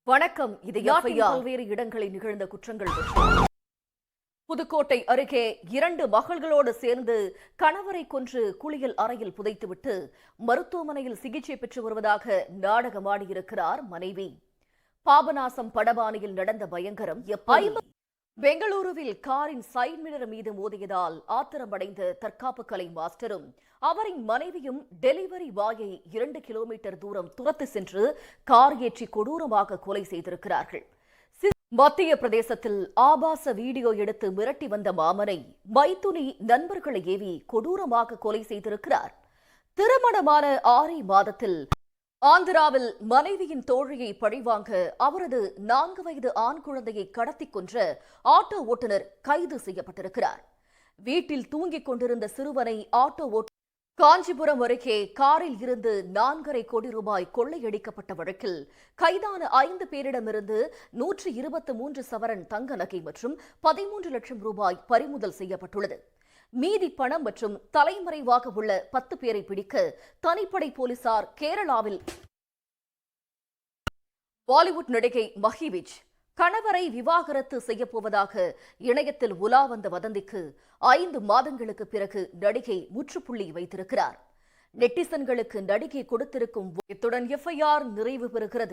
வணக்கம். இது பல்வேறு இடங்களில் நிகழ்ந்த குற்றங்கள். புதுக்கோட்டை அருகே 2 மகள்களோடு சேர்ந்து கணவரை கொன்று குளியல் அறையில் புதைத்துவிட்டு மருத்துவமனையில் சிகிச்சை பெற்று வருவதாக நாடகமாடியிருக்கிறார் மனைவி. பாபநாசம் படபானையில் நடந்த பயங்கரம். பெங்களூருவில் காரின் சைட் மிரர் மீது மோதியதால் ஆத்திரமடைந்த தற்காப்பு கலை மாஸ்டரும் அவரின் மனைவியும் டெலிவரி பாயை 2 கிலோமீட்டர் தூரம் துரத்து சென்று கார் ஏற்றி கொடூரமாக கொலை செய்திருக்கிறார்கள். மத்திய பிரதேசத்தில் ஆபாச வீடியோ எடுத்து மிரட்டி வந்த மாமனை மைத்துனி நண்பர்களை ஏவி கொடூரமாக கொலை செய்திருக்கிறார். திருமணமான 6 மாதத்தில் ஆந்திராவில் மனைவியின் தோழியை பழிவாங்க அவரது 4 வயது ஆண் குழந்தையை கடத்தி கொன்ற ஆட்டோ ஓட்டுநர் கைது செய்யப்பட்டிருக்கிறார். வீட்டில் தூங்கிக் கொண்டிருந்த சிறுவனை ஆட்டோ ஓட்டுநர் காஞ்சிபுரம் அருகே காரில் இருந்து 4.5 கோடி ரூபாய் கொள்ளையடிக்கப்பட்ட வழக்கில் கைதான 5 பேரிடமிருந்து 123 சவரன் தங்க நகை மற்றும் 13 லட்சம் ரூபாய் பறிமுதல் செய்யப்பட்டுள்ளது. மீதி பணம் மற்றும் தலைமறைவாக உள்ள 10 பேரை பிடிக்க தனிப்படை போலீசார் கேரளாவில். பாலிவுட் நடிகை மஹிவிஜ் கணவரை விவாகரத்து செய்யப்போவதாக இணையத்தில் உலா வந்த வதந்திக்கு 5 மாதங்களுக்கு பிறகு நடிகை முற்றுப்புள்ளி வைத்திருக்கிறார். நெட்டிசன்களுக்கு நடிகை கொடுத்திருக்கும். இத்துடன் FIR நிறைவு பெறுகிறது.